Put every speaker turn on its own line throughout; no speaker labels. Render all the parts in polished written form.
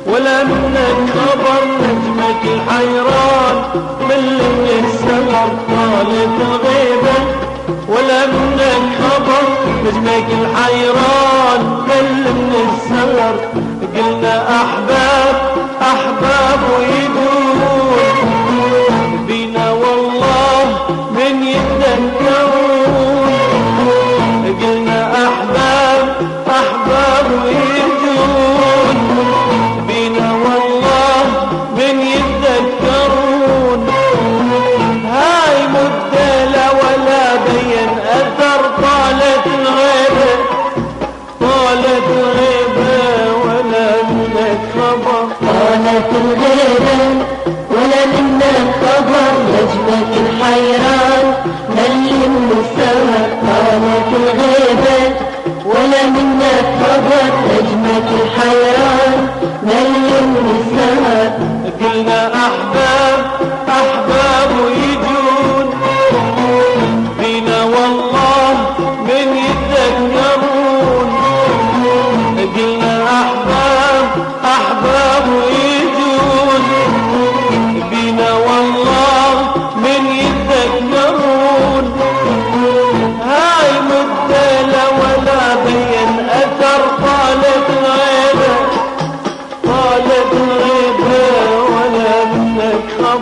ولا منك خبر نجمك الحيران مل من السهر. طالت الغيبة ولا منك خبر نجمك الحيران مل من السهر. قلنا أحباب أحباب ويدور بينا والله من يتذكرون. قلنا أحباب أحباب ويدور بينا والله من يتذكرون. هاي مدة لا ولا بين أثر. طالت الغيبة طالت الغيبة ولا منك خبر.
طالت الغيبة ولا منك خبر نجمك الحيران مل من السهر. طالت الغيبة ولا منك خبر نجمك الحيران مل من السهر.
قلنا أحباب أحباب ويجون بينا والله من يتذكرون. قلنا أحباب أحباب ويجون بينا والله من يتذكرون. هاي مدة لا ولا بين أثر. طالت الغيبة طالت الغيبة ولا منك خبر.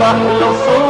واحلى صوت